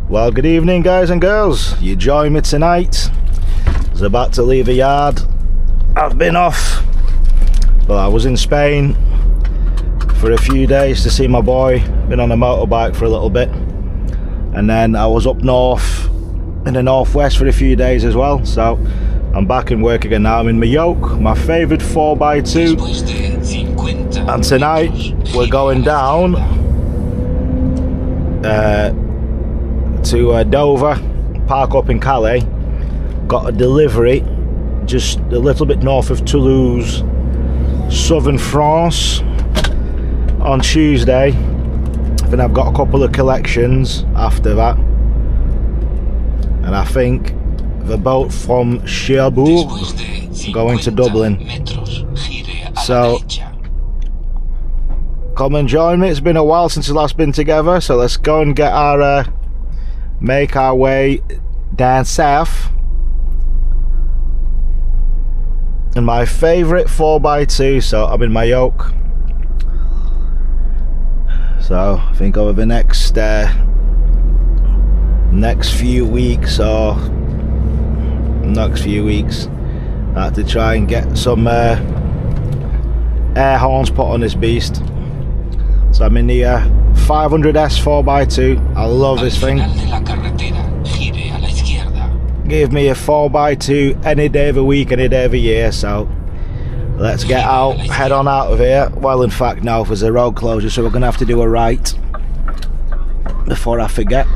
Well, good evening guys and girls. You join me tonight. I was about to leave the yard. I've been off. Well, I was in Spain for a few days to see my boy. Been on a motorbike for a little bit. And then I was up north in the northwest for a few days as well. So I'm back in work again now. I'm in my yoke, my favourite 4x2. And tonight we're going down to Dover, park up in Calais. Got a delivery just a little bit north of Toulouse, southern France, on Tuesday. Then I've got a couple of collections after that, and I think the boat from Cherbourg going to Dublin. So come and join me. It's been a while since we've last been together, so let's go and get our make our way down south in my favourite 4x2. So I'm in my yoke. So I think over the next few weeks I have to try and get some air horns put on this beast. So I'm in the 500S 4x2. I love this thing. Give me a 4x2 any day of the week, any day of the year. So let's get out, head on out of here. Well, in fact, no, there's a road closure, so we're gonna have to do a right before I forget.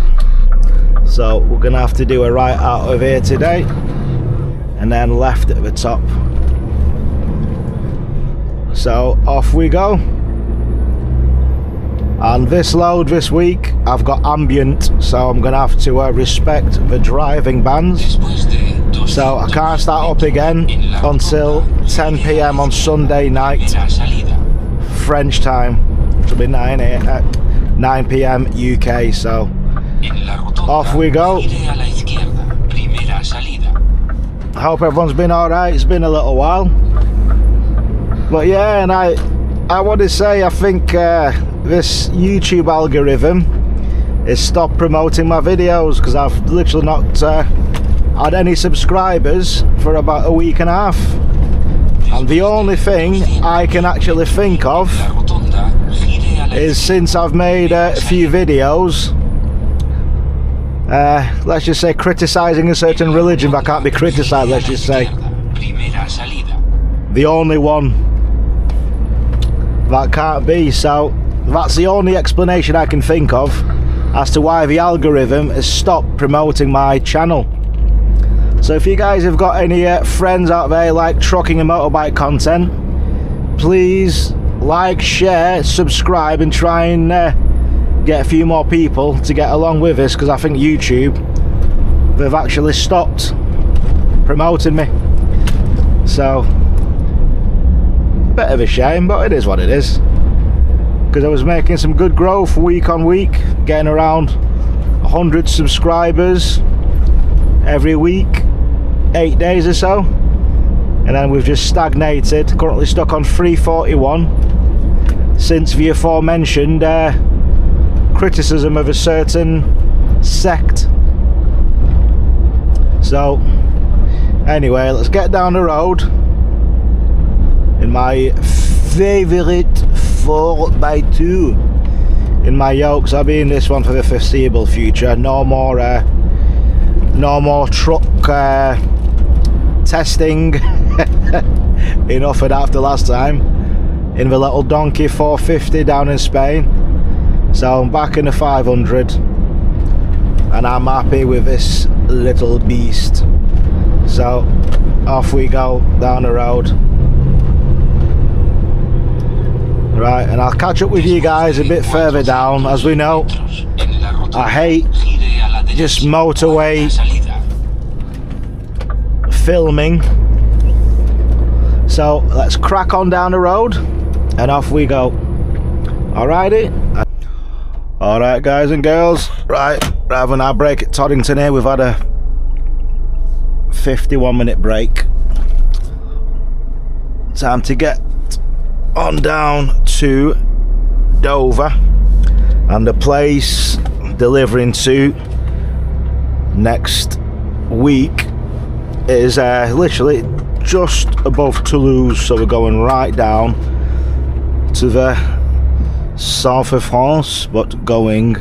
So we're gonna have to do a right out of here today, and then left at the top. So off we go. And this load this week, I've got ambient, so I'm gonna have to respect the driving bans. So I can't start up again until 10 PM on Sunday night, French time, which will be 9 PM UK. So off we go. I hope everyone's been alright. It's been a little while, but yeah, and I want to say, I think this YouTube algorithm has stopped promoting my videos, because I've literally not had any subscribers for about a week and a half, and the only thing I can actually think of is, since I've made a few videos, let's just say criticising a certain religion that can't be criticised, let's just say, the only one that can't be. So that's the only explanation I can think of as to why the algorithm has stopped promoting my channel. So if you guys have got any friends out there like trucking and motorbike content, please like, share, subscribe, and try and get a few more people to get along with this, because I think YouTube, they've actually stopped promoting me. So bit of a shame, but it is what it is, because I was making some good growth week on week, getting around 100 subscribers every week, 8 days or so, and then we've just stagnated, currently stuck on 341 since the aforementioned criticism of a certain sect. So anyway, let's get down the road in my favourite 4x2 in my yokes. I'll be in this one for the foreseeable future. No more truck testing. Enough of that after last time in the little donkey 450 down in Spain. So I'm back in the 500, and I'm happy with this little beast. So off we go down the road. Right, and I'll catch up with you guys a bit further down. As we know, I hate just motorway filming. So let's crack on down the road and off we go. Alrighty. Alright guys and girls, right, having our break at Toddington here. We've had a 51-minute break. Time to get on down to Dover, and the place delivering to next week is literally just above Toulouse, so we're going right down to the south of France, but going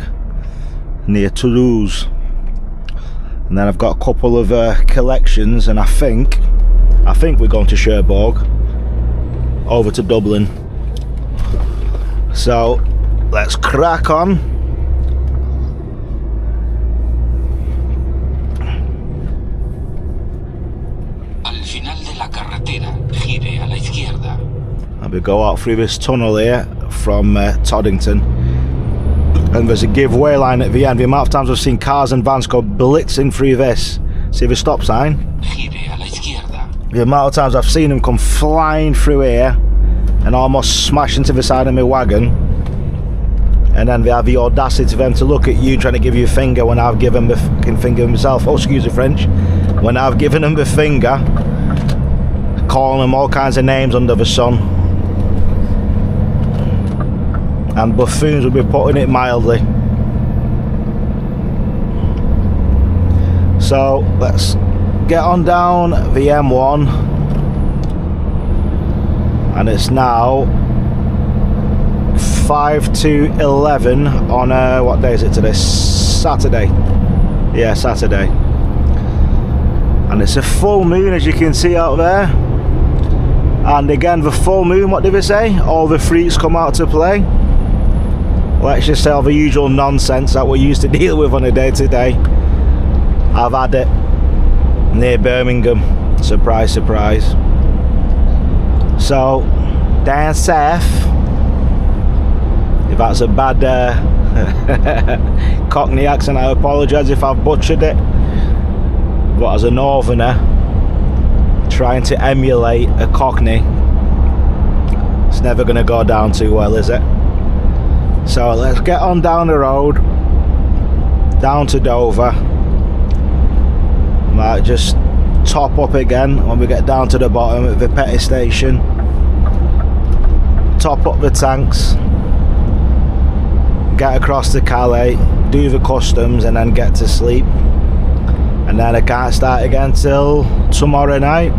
near Toulouse. And then I've got a couple of collections, and I think we're going to Cherbourg, over to Dublin. So let's crack on. Al final de la carretera, gire a la izquierda. And we go out through this tunnel here from Toddington, and there's a giveaway line at the end. The amount of times I've seen cars and vans go blitzing through this. See the stop sign? Gire a la izquierda. The amount of times I've seen them come flying through here and almost smash into the side of my wagon, and then they have the audacity of them to look at you trying to give you a finger when I've given them the fucking finger myself. Oh, excuse the French. When I've given them the finger, calling them all kinds of names under the sun. And buffoons will be putting it mildly. So let's get on down the M1, and it's now 5 to 11 on what day is it today? Saturday. Yeah, Saturday. And it's a full moon, as you can see out there. And again, the full moon, what did we say? All the freaks come out to play. Let's just say all the usual nonsense that we used to deal with on a day-to-day. I've had it near Birmingham. Surprise, surprise. So, down south, if that's a bad Cockney accent, I apologise if I've butchered it. But as a northerner, trying to emulate a Cockney, it's never going to go down too well, is it? So let's get on down the road, down to Dover. Might just top up again when we get down to the bottom at the petty station. Top up the tanks, get across to Calais, do the customs, and then get to sleep. And then I can't start again till tomorrow night.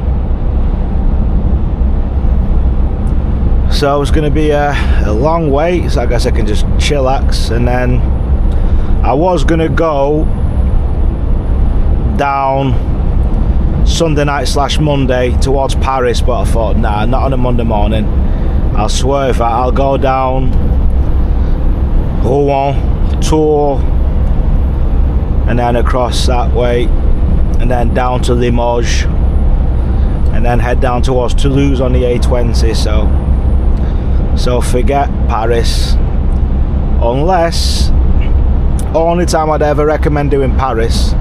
So it's going to be a long wait, so I guess I can just chillax. And then I was going to go down Sunday night / Monday towards Paris, but I thought, nah, not on a Monday morning. I'll swerve that. I'll go down Rouen, Tours, and then across that way, and then down to Limoges, and then head down towards Toulouse on the A20. So forget Paris, unless, only time I'd ever recommend doing Paris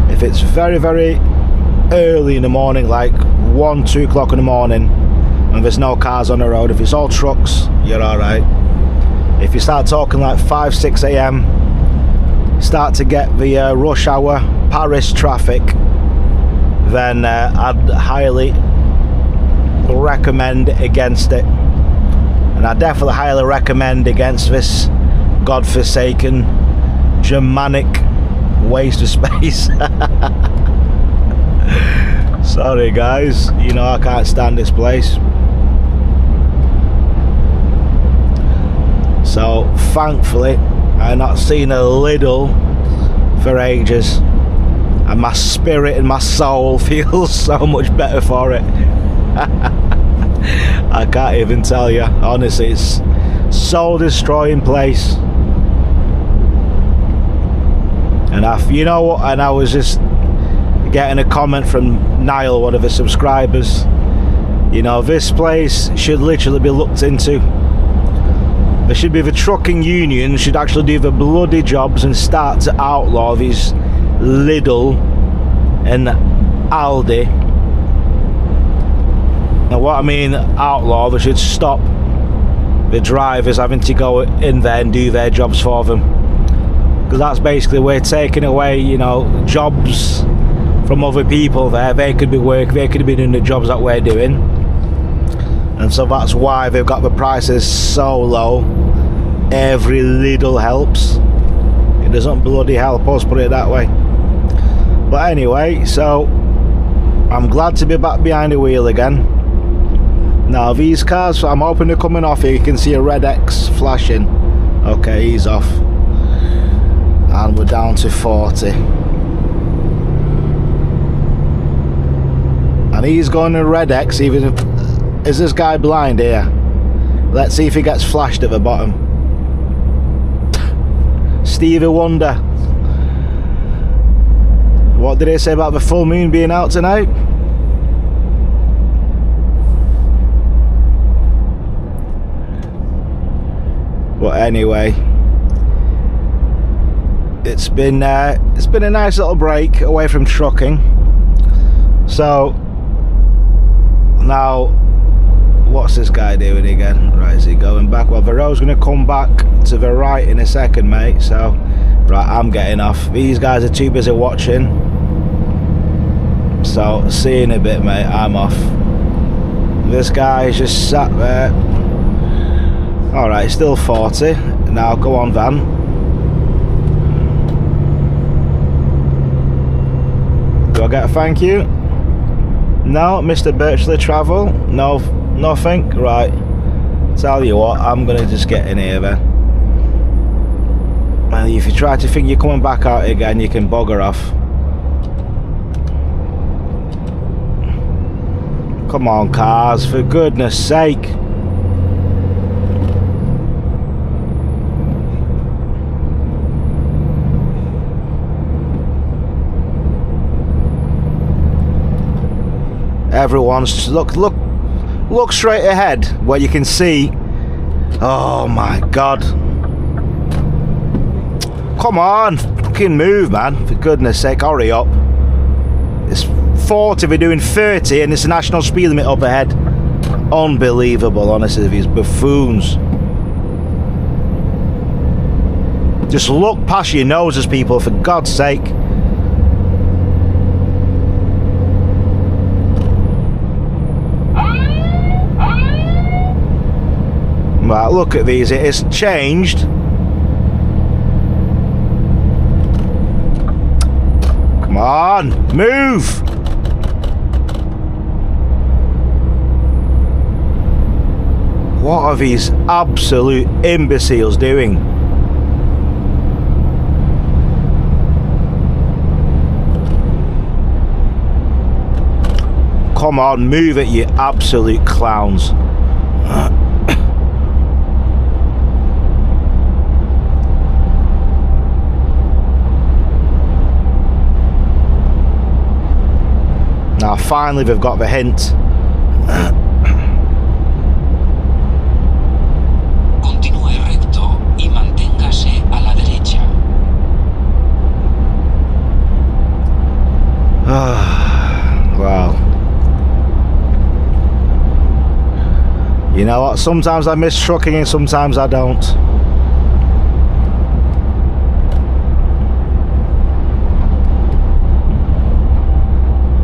if it's very, very early in the morning, like 1, 2 o'clock in the morning, and there's no cars on the road. If it's all trucks, you're alright. If you start talking like 5, 6 a.m, start to get the rush hour Paris traffic, then I'd highly recommend against it. And I definitely highly recommend against this godforsaken Germanic waste of space. Sorry guys, you know I can't stand this place. So thankfully I've not seen a Lidl for ages, and my spirit and my soul feels so much better for it. I can't even tell you, honestly, it's soul destroying place. And you know what, and I was just getting a comment from Niall, one of the subscribers. You know, this place should literally be looked into. There should be the trucking union should actually do the bloody jobs and start to outlaw these Lidl and Aldi. Now what I mean outlaw, they should stop the drivers having to go in there and do their jobs for them, because that's basically we're taking away, you know, jobs from other people there. They could be doing the jobs that we're doing, and so that's why they've got the prices so low. Every little helps. It doesn't bloody help us, put it that way. But anyway, so I'm glad to be back behind the wheel again. Now these cars, I'm hoping they're coming off here. You can see a red X flashing. Okay, he's off. And we're down to 40. And he's going to red X, even if... Is this guy blind here? Let's see if he gets flashed at the bottom. Stevie Wonder. What did they say about the full moon being out tonight? But anyway, it's been a nice little break away from trucking. So now, what's this guy doing again? Right, is he going back? Well, the road's going to come back to the right in a second, mate. So, right, I'm getting off. These guys are too busy watching. So, see you in a bit, mate. I'm off. This guy's just sat there. Alright, still 40. Now, go on, van. Do I get a thank you? No, Mr. Birchley Travel? No, nothing? Right. Tell you what, I'm going to just get in here then. And if you try to think you're coming back out again, you can bugger off. Come on, cars, for goodness sake. Everyone's look straight ahead where you can see. Oh my god, come on, fucking move, man, for goodness sake, hurry up. It's 40, we're doing 30 and it's a national speed limit up ahead. Unbelievable, honestly, these buffoons. Just look past your noses, people, for God's sake. Right, look at these, it has changed. Come on, move! What are these absolute imbeciles doing? Come on, move it, you absolute clowns. Now finally they've got the hint. Continúe recto y manténgase a la derecha. Wow. You know what? Sometimes I miss trucking and sometimes I don't.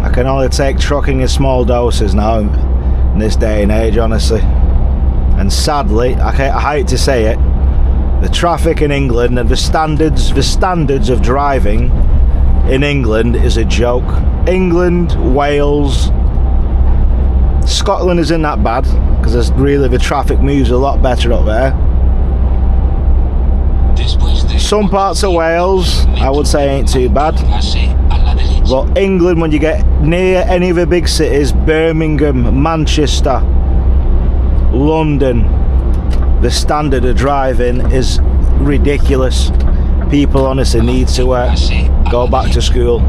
I can only take trucking in small doses now in this day and age, honestly. And sadly, I hate to say it, the traffic in England and the standards of driving in England is a joke. England, Wales, Scotland isn't that bad because really the traffic moves a lot better up there. Some parts of Wales I would say ain't too bad, but England, when you get near any of the big cities, Birmingham, Manchester, London, the standard of driving is ridiculous. People honestly need to go back to school.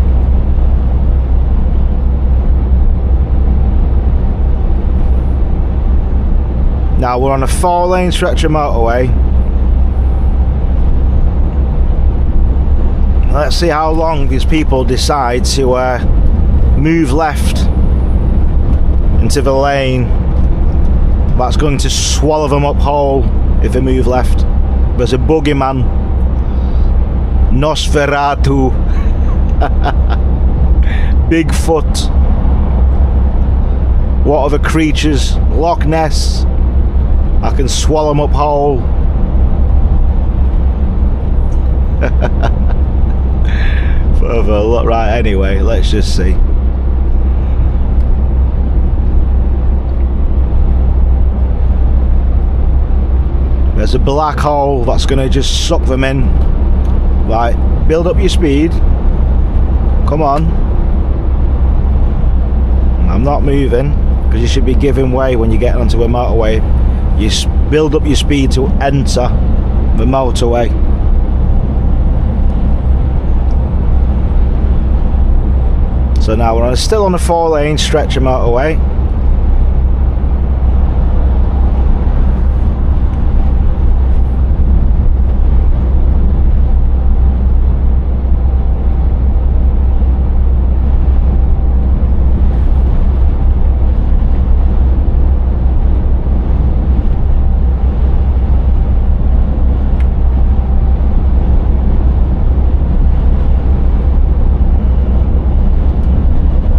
Now we're on a 4-lane stretch of motorway. Let's see how long these people decide to move left into the lane that's going to swallow them up whole if they move left. There's a boogeyman, Nosferatu, Bigfoot, what other creatures, Loch Ness. I can swallow them up whole. of a look. Right, anyway, let's just see. There's a black hole that's going to just suck them in. Right, build up your speed. Come on. I'm not moving, because you should be giving way when you get onto a motorway. You build up your speed to enter the motorway. So now we're still on a 4-lane stretch of motorway.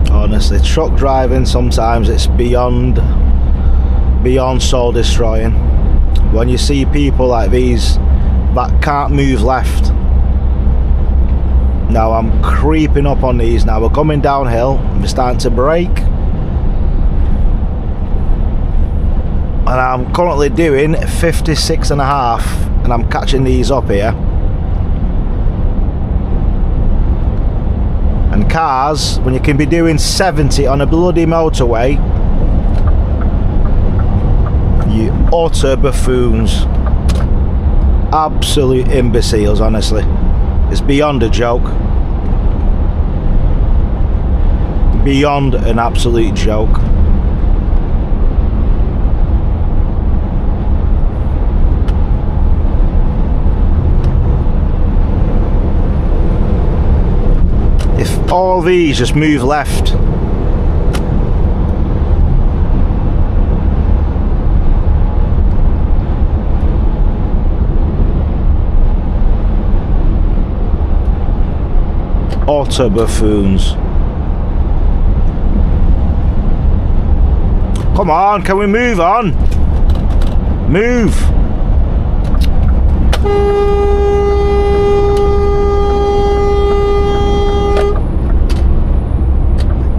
Honestly, truck driving sometimes it's beyond soul destroying. When you see people like these that can't move left. Now I'm creeping up on these now. We're coming downhill. We're starting to brake. And I'm currently doing 56.5 and I'm catching these up here. And cars, when you can be doing 70 on a bloody motorway, you utter buffoons. Absolute imbeciles, honestly. It's beyond a joke. Beyond an absolute joke. If all these just move left, utter buffoons. Come on, can we move on? Move.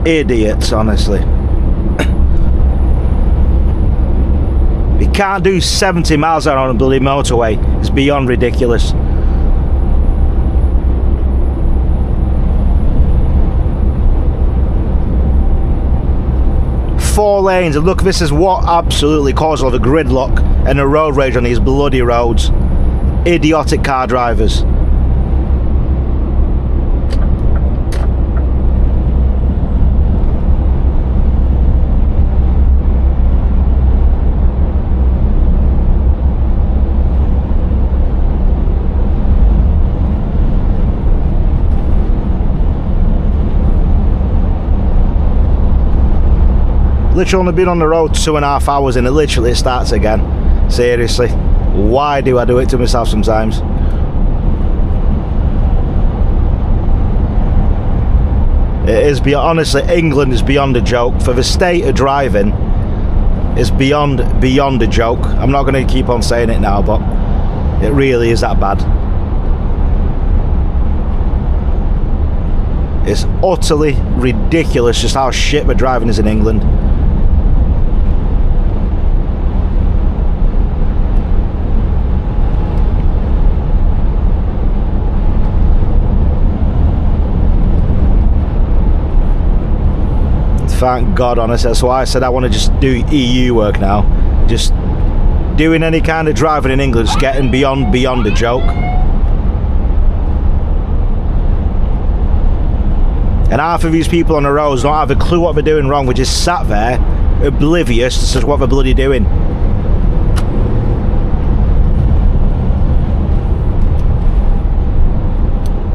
Idiots, honestly. You can't do 70 miles an hour on a bloody motorway. It's beyond ridiculous. Four lanes, and look, this is what absolutely caused all the gridlock and the road rage on these bloody roads. Idiotic car drivers. Literally only been on the road 2.5 hours and it literally starts again. Seriously, why do I do it to myself sometimes? It is beyond, honestly, England is beyond a joke. For the state of driving, it's beyond a joke. I'm not going to keep on saying it now, but it really is that bad. It's utterly ridiculous just how shit the driving is in England. Thank God, honestly. That's why I said I want to just do EU work now. Just doing any kind of driving in England is getting beyond a joke. And half of these people on the roads don't have a clue what they're doing wrong. We're just sat there, oblivious to what they're bloody doing.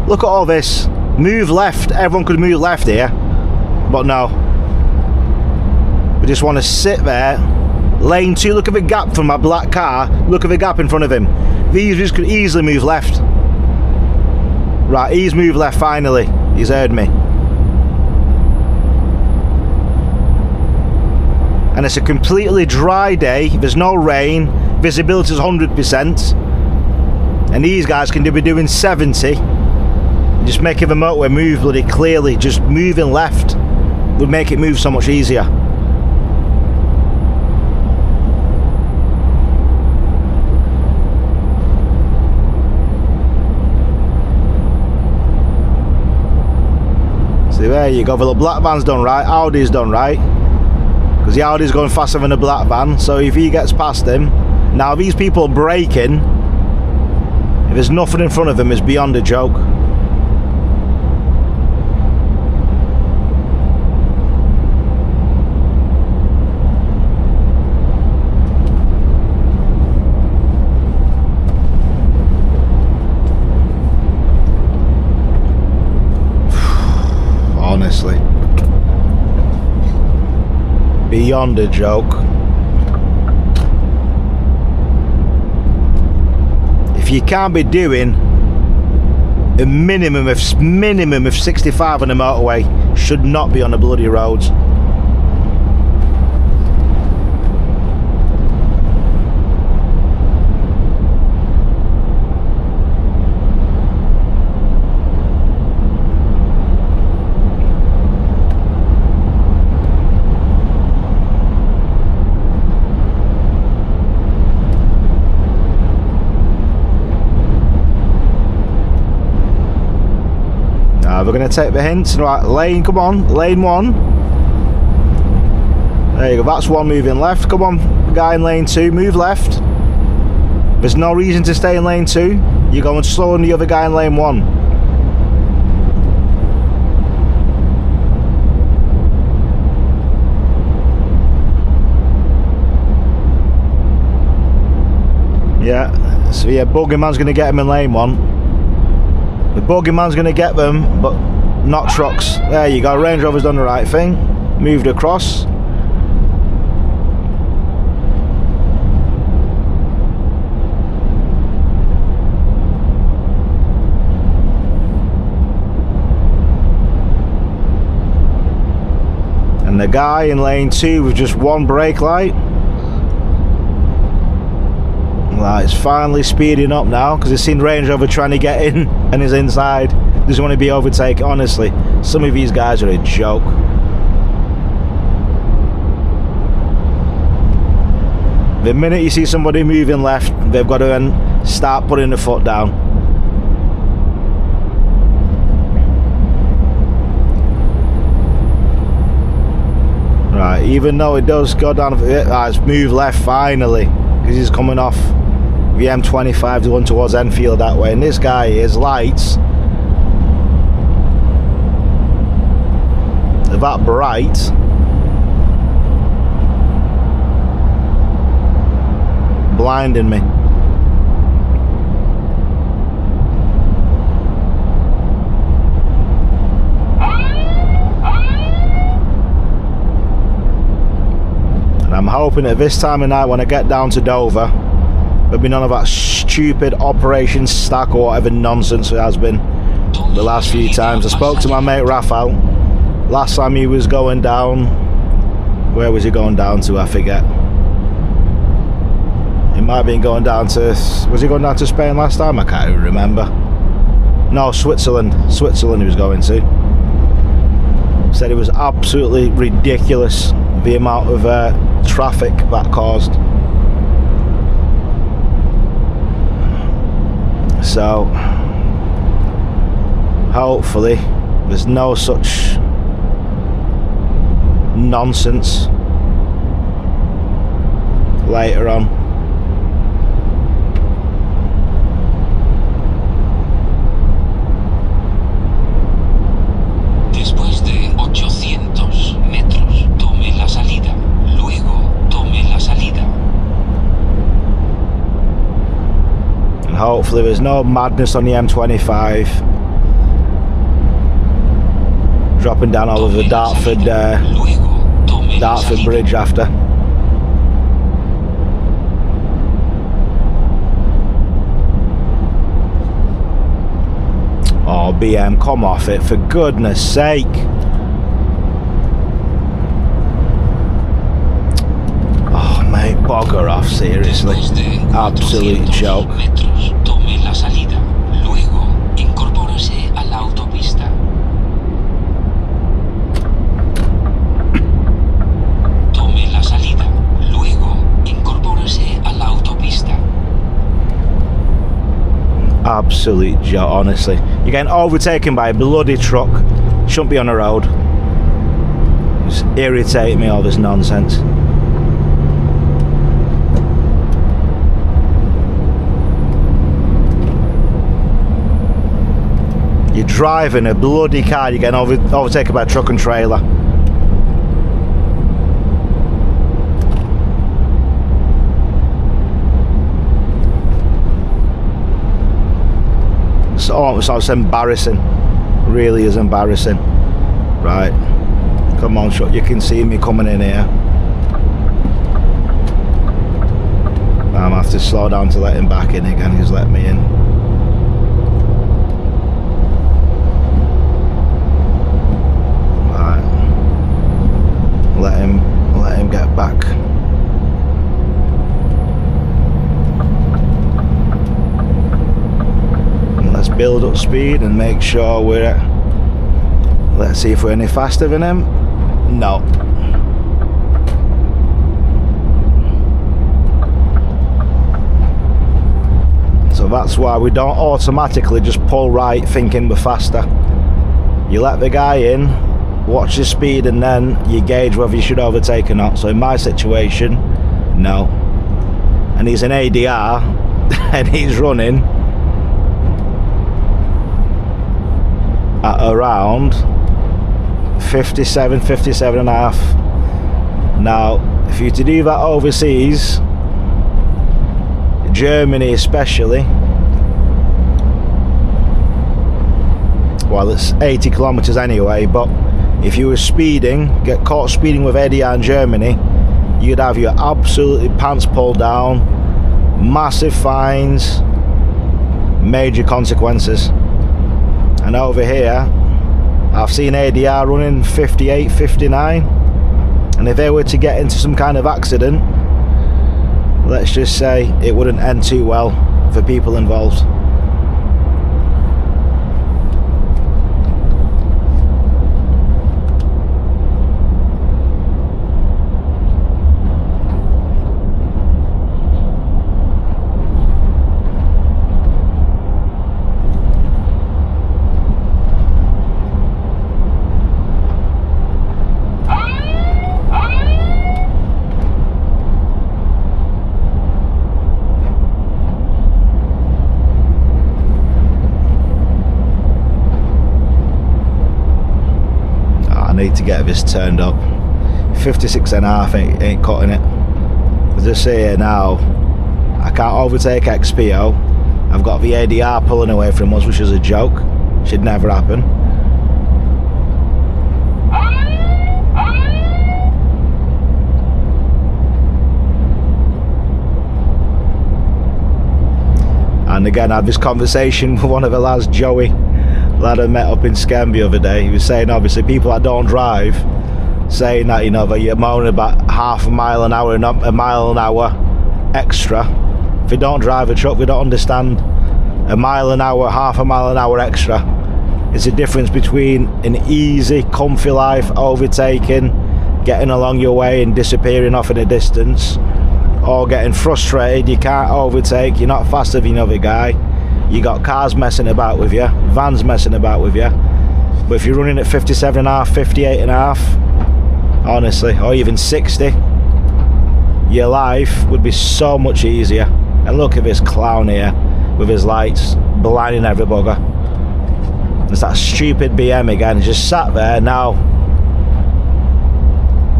Look at all this. Move left. Everyone could move left here. But no. We just want to sit there. Lane 2, look at the gap from my black car. Look at the gap in front of him. These just could easily move left. Right, he's moved left finally. He's heard me. And it's a completely dry day. There's no rain. Visibility is 100%. And these guys can be doing 70 Just making the motorway move bloody clearly, just moving left would make it move so much easier. See, there you go, the black van's done right, Audi's done right, because the Audi's going faster than the black van, so if he gets past him, now these people braking, if there's nothing in front of him, it's beyond a joke. Honestly, beyond a joke. If you can't be doing a minimum of 65 on the motorway, should not be on the bloody roads. We're going to take the hints. Right, lane, come on, lane 1. There you go, that's one moving left. Come on, guy in lane 2, move left. There's no reason to stay in lane 2. You're going slower than the other guy in lane 1. Yeah, so yeah, Buggy Man's going to get him in lane 1. The Buggy Man's going to get them, but not trucks. There you go, Range Rover's done the right thing. Moved across. And the guy in lane 2 with just one brake light. Right, it's finally speeding up now because he's seen Range Rover trying to get in and he's inside. Doesn't want to be overtaken. Honestly, some of these guys are a joke. The minute you see somebody moving left, they've got to then start putting the foot down. Right, even though it does go down, it's moved left finally because he's coming off the M25 going towards Enfield that way, and this guy, his lights are that bright blinding me. And I'm hoping that this time of night when I get down to Dover, there'll be none of that stupid Operation Stack or whatever nonsense it has been the last few times. I spoke to my mate Raphael. Last time he was going down, where was he going down to? I forget. He might have been going down to, was he going down to Spain last time? I can't even remember. No, Switzerland he was going to. Said it was absolutely ridiculous the amount of traffic that caused. So hopefully there's no such nonsense later on. Después de 800 metros, tome la salida. Luego, tome la salida. And hopefully there's no madness on the M25 dropping down all of the Dartford Bridge after. Oh, BM, come off it, for goodness sake. Oh, mate, bugger off, seriously. Absolute joke. Tome la salida. Luego, incorpórese a la autopista. absolute joke, honestly. You're getting overtaken by a bloody truck. Shouldn't be on the road. It's irritating me, all this nonsense. You're driving a bloody car, you're getting overtaken by a truck and trailer. So it's embarrassing. Really is embarrassing. Right. Come on, you can see me coming in here. I'm gonna have to slow down to let him back in again. He's let me in. Right. Let him get back. Let's build up speed and make sure we're... Let's see if we're any faster than him. No. So that's why we don't automatically just pull right thinking we're faster. You let the guy in, watch his speed, and then you gauge whether you should overtake or not. So in my situation, no. And he's an ADR and he's running at around 57 and a half. Now if you to do that overseas, Germany especially, well, it's 80 kilometers anyway, but if you were speeding, get caught speeding with ADR in Germany, you'd have your absolutely pants pulled down, massive fines, major consequences. And over here, I've seen ADR running 58, 59. And if they were to get into some kind of accident, let's just say it wouldn't end too well for people involved. To get this turned up. 56 and a half ain't cutting it. As I say here now, I can't overtake XPO. I've got the ADR pulling away from us, which is a joke. Should never happen. And again, I had this conversation with one of the lads, Joey, lad I met up in Skem the other day. He was saying, obviously, people that don't drive, saying that, you know, that you're moaning about half a mile an hour, not a mile an hour extra. If you don't drive a truck, we don't understand. A mile an hour, half a mile an hour extra is the difference between an easy, comfy life, overtaking, getting along your way and disappearing off in the distance, or getting frustrated, you can't overtake, you're not faster than the other guy. You got cars messing about with you, vans messing about with you. But if you're running at 57 and a half, 58 and a half, honestly, or even 60, your life would be so much easier. And look at this clown here with his lights blinding every bugger. It's that stupid BM again. He's just sat there now,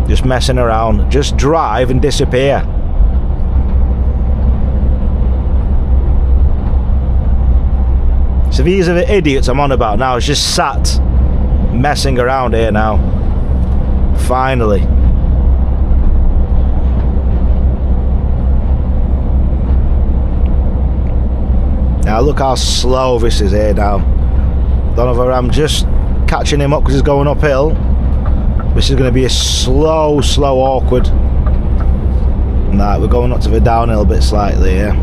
just messing around. Just drive and disappear. So these are the idiots I'm on about now. It's just sat messing around here now. Finally. Now look how slow this is here now. Don't know whether I'm just catching him up because he's going uphill. This is going to be a slow, awkward. Nah, we're going up to the downhill a bit slightly here.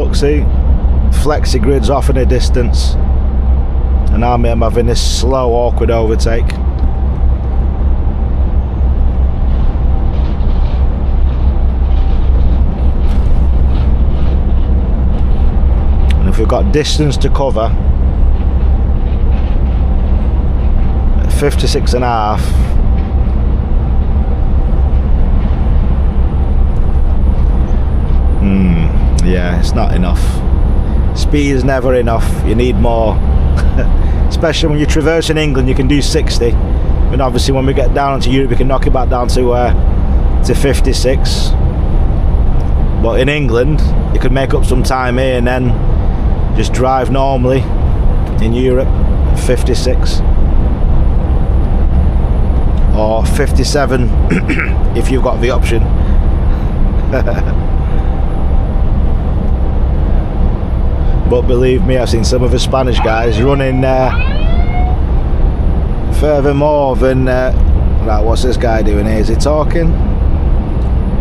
look, see, flexi grids off in a distance, and I'm having this slow, awkward overtake. And if we've got distance to cover at 56.5, yeah, it's not enough. Speed is never enough. You need more. Especially when you're traversing England, you can do 60. But obviously when we get down into Europe, we can knock it back down to 56. But in England, you could make up some time here and then just drive normally in Europe at 56. Or 57 if you've got the option. But believe me, I've seen some of the Spanish guys running further more than right, what's this guy doing here? Is he talking?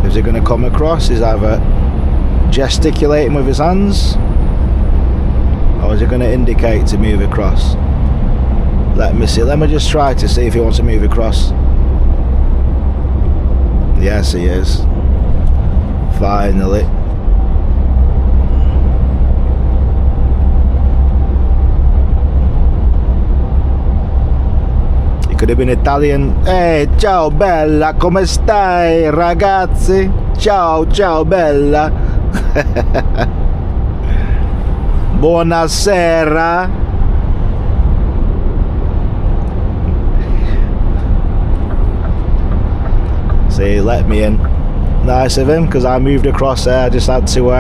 Is he going to come across? He's either gesticulating with his hands, or is he going to indicate to move across? Let me see. Let me just try to see if he wants to move across. Yes, he is. Finally. Could have been Italian. Hey, ciao bella, come stai ragazzi? Ciao, ciao bella. Buonasera. See, let me in. Nice of him, because I moved across there. I just had to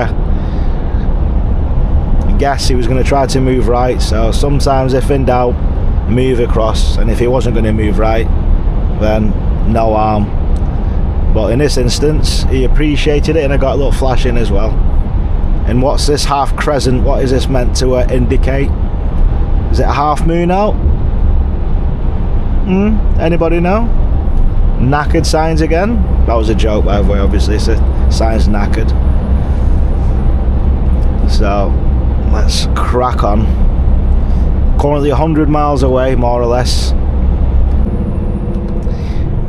guess he was going to try to move right. So sometimes if in doubt, move across, and if he wasn't going to move right, then no harm. But in this instance, he appreciated it, and I got a little flash in as well. And what's this half crescent? What is this meant to indicate? Is it a half moon out? Anybody know? Knackered signs again? That was a joke, by the way. Obviously, it's a sign's knackered. So let's crack on. Currently 100 miles away, more or less.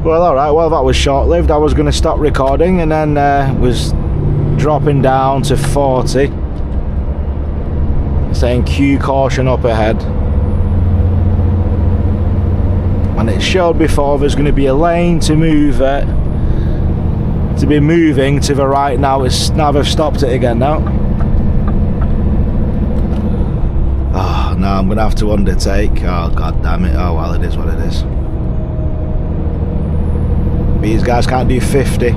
Well, alright, well that was short-lived. I was going to stop recording and then was dropping down to 40, saying cue caution up ahead, and it showed before there's going to be a lane to move to be moving to the right. Now they've stopped it again now. Now I'm going to have to undertake. Oh, god damn it. Oh, well, it is what it is. These guys can't do 50.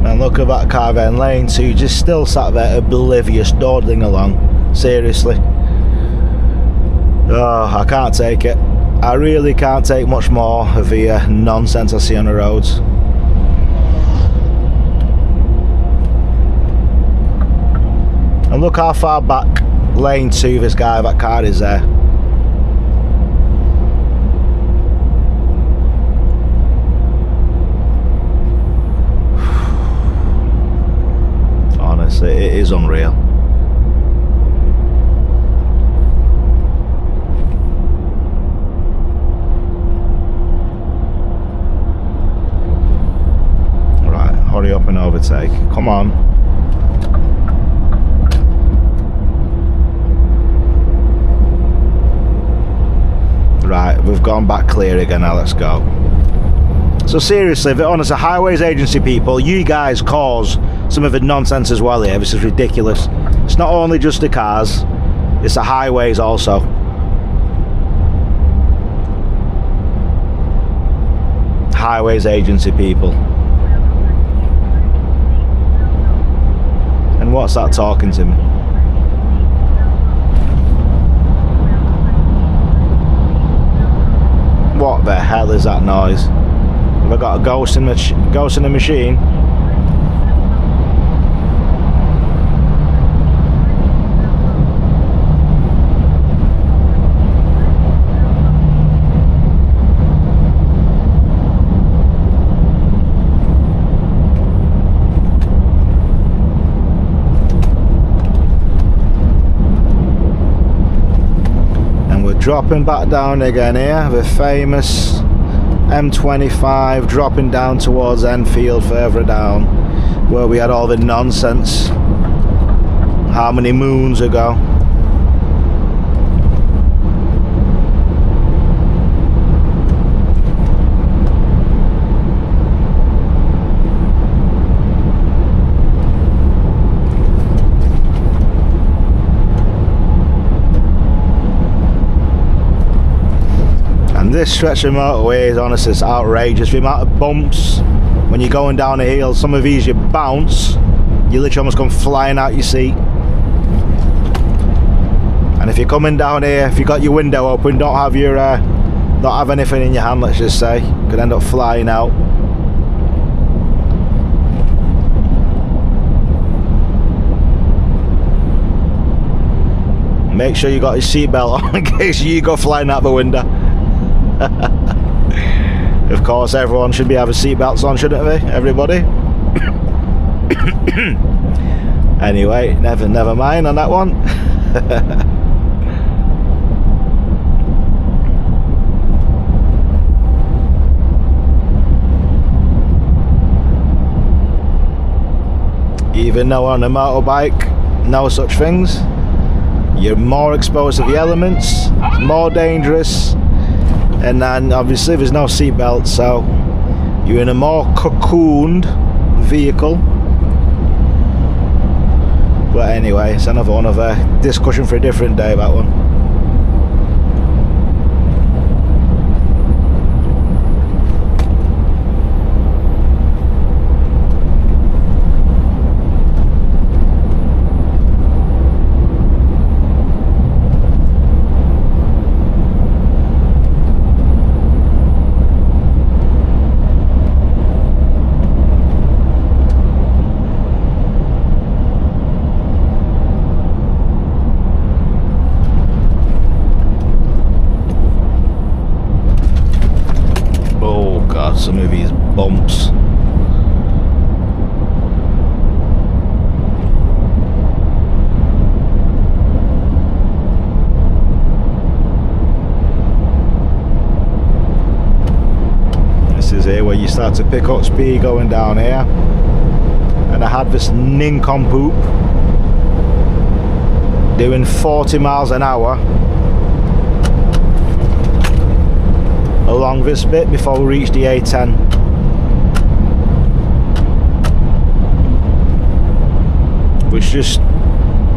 Man, look at that car there in lane 2, just still sat there oblivious, dawdling along. Seriously. Oh, I can't take it. I really can't take much more of the nonsense I see on the roads. And look how far back lane 2 this guy, that car is there. Honestly, it is unreal. Hurry up and overtake. Come on. Right, we've gone back clear again now, let's go. So seriously, if honest, the highways agency people, you guys cause some of the nonsense as well here. This is ridiculous. It's not only just the cars, it's the highways also. Highways agency people. And what's that talking to me? What the hell is that noise? Have I got a ghost in the machine? dropping back down again here, the famous M25 dropping down towards Enfield further down, where we had all the nonsense how many moons ago. This stretch of motorway is honestly it's outrageous. The amount of bumps when you're going down a hill, some of these you bounce, you literally almost come flying out your seat. And if you're coming down here, if you got your window open, don't have anything in your hand, let's just say, you could end up flying out. Make sure you got your seatbelt on in case you go flying out the window. Of course, everyone should be having seatbelts on, shouldn't they? Everybody. Anyway, never mind on that one. Even though on a motorbike, no such things. You're more exposed to the elements, it's more dangerous. And then obviously there's no seatbelt, so you're in a more cocooned vehicle. But anyway, it's another one of a discussion for a different day, that one. Some of these bumps. This is here where you start to pick up speed going down here, and I had this nincompoop doing 40 miles an hour along this bit before we reach the A10. Which just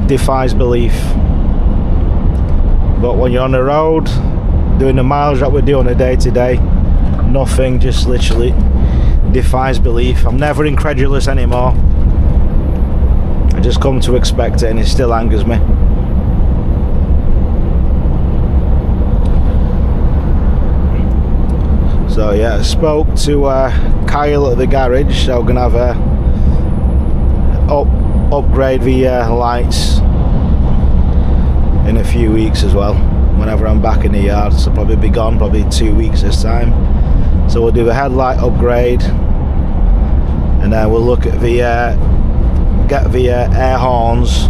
defies belief. But when you're on the road doing the mileage that we do on a day to day, nothing just literally defies belief. I'm never incredulous anymore. I just come to expect it, and it still angers me. So yeah, I spoke to Kyle at the garage, so I'm gonna have a upgrade the lights in a few weeks as well, whenever I'm back in the yard. So I'll probably be gone probably 2 weeks this time, so we'll do the headlight upgrade, and then we'll look at the get the air horns.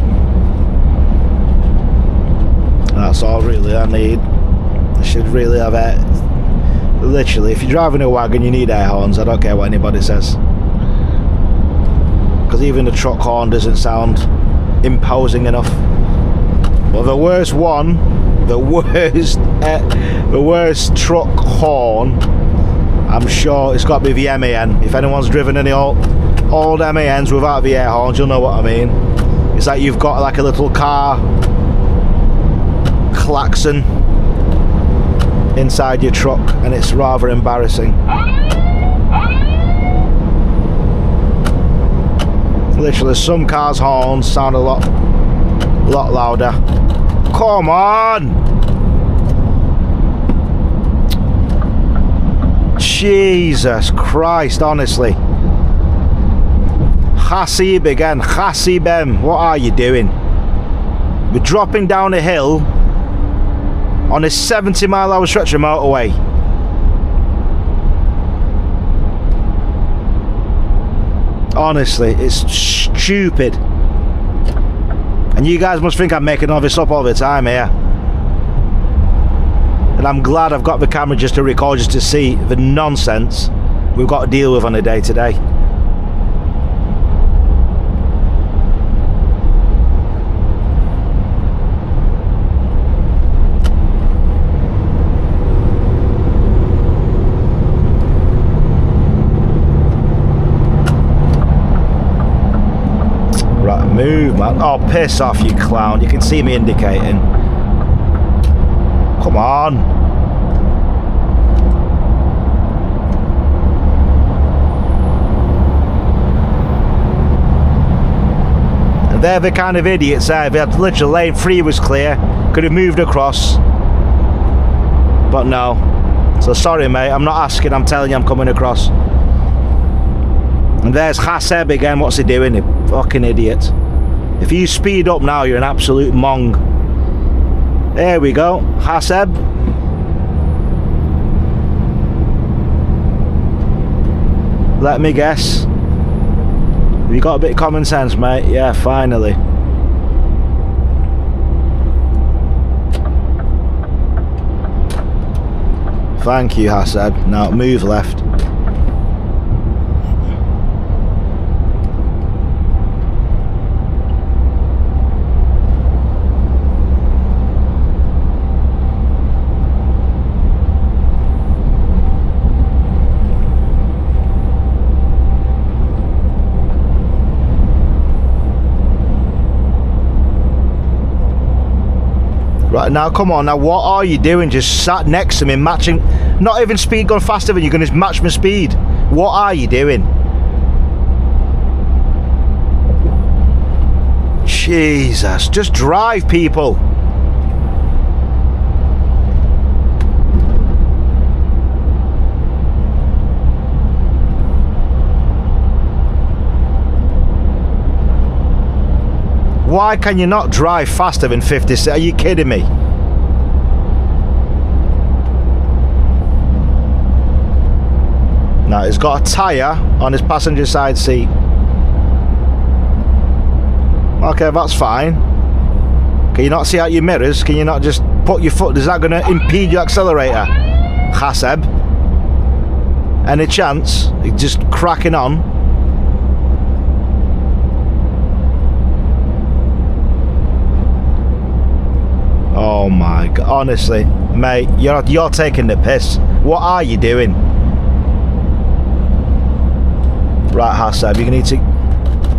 That's all really I need. I should really have it. Literally, if you're driving a wagon, you need air horns. I don't care what anybody says, because even the truck horn doesn't sound imposing enough. But the worst one, the worst truck horn, I'm sure it's got to be the MAN. If anyone's driven any old MANs without the air horns, you'll know what I mean. It's like you've got like a little car klaxon inside your truck, and it's rather embarrassing. Literally, some cars' horns sound a lot louder. Come on! Jesus Christ, honestly. Hasib again, Hasibem, what are you doing? We're dropping down a hill on a 70-mile-an-hour stretch of motorway. Honestly, it's stupid. And you guys must think I'm making all this up all the time here. And I'm glad I've got the camera just to record, just to see the nonsense we've got to deal with on a day to day. Right, move, man. Oh, piss off, you clown. You can see me indicating. Come on. And they're the kind of idiots there. They had literally lane 3 was clear, could have moved across, but no. So sorry mate, I'm not asking, I'm telling you I'm coming across. And there's Haseb again. What's he doing, you fucking idiot? If you speed up now, you're an absolute mong. There we go, Haseb. Let me guess. Have you got a bit of common sense, mate? Yeah, finally. Thank you, Haseb. Now move left. Right, now come on, now what are you doing? Just sat next to me matching, not even speed going faster than you're going to match my speed. What are you doing? Jesus, just drive, people. Why can you not drive faster than 50? Are you kidding me? Now he's got a tyre on his passenger side seat. Okay, that's fine. Can you not see out your mirrors? Can you not just put your foot? Is that going to impede your accelerator? Haseb? Any chance? He's just cracking on. Oh my god, honestly, mate, you're taking the piss. What are you doing? Right, Haseb, you need to...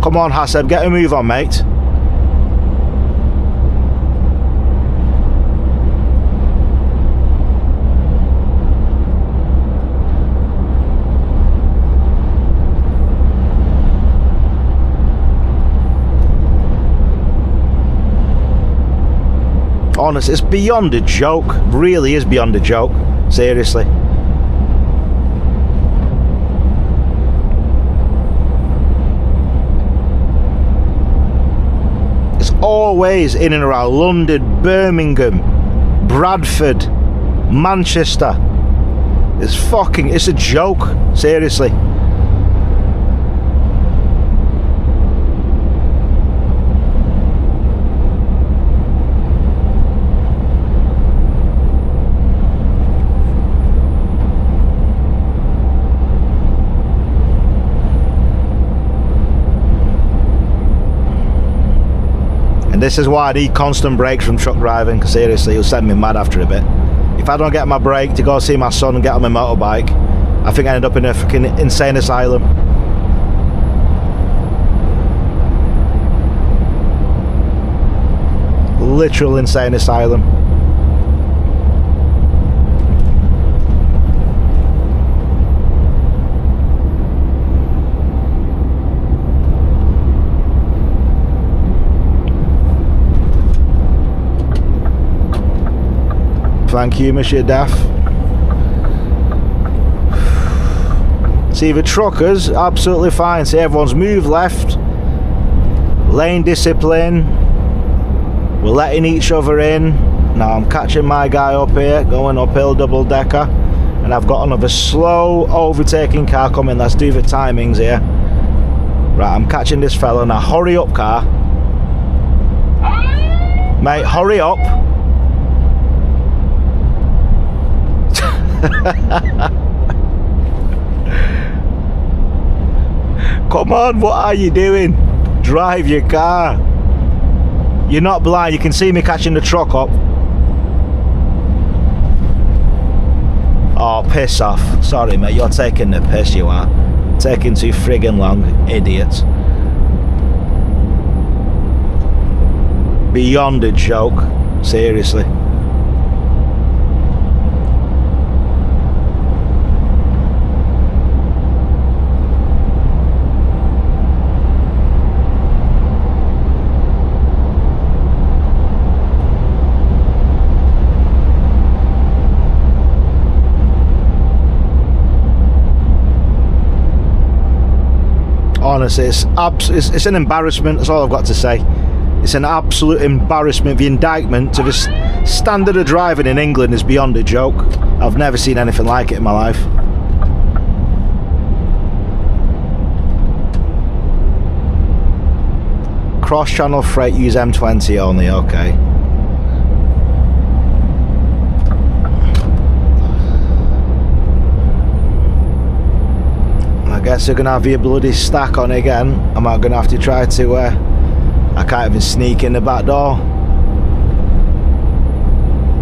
Come on, Haseb, get a move on, mate. Honestly, it's beyond a joke. Really is beyond a joke. Seriously. It's always in and around London, Birmingham, Bradford, Manchester. It's a joke. Seriously. This is why I need constant breaks from truck driving, because seriously, it'll send me mad after a bit. If I don't get my break to go see my son and get on my motorbike, I think I end up in a fucking insane asylum. Literal insane asylum. Thank you, Monsieur Daff. See, the truckers, absolutely fine. See, everyone's moved left. Lane discipline. We're letting each other in. Now I'm catching my guy up here, going uphill double decker. And I've got another slow overtaking car coming. Let's do the timings here. Right, I'm catching this fella. Now hurry up, car. Mate, hurry up. Come on, what are you doing? Drive your car. You're not blind, you can see me catching the truck up. Oh, piss off. Sorry mate, you're taking the piss, you are. Taking too friggin' long, idiot. Beyond a joke, seriously. Honestly, it's an embarrassment, that's all I've got to say. It's an absolute embarrassment. The indictment to the standard of driving in England is beyond a joke. I've never seen anything like it in my life. Cross-channel freight, use M20 only, okay. I guess they're going to have your bloody stack on again. Am I going to have to try to... I can't even sneak in the back door.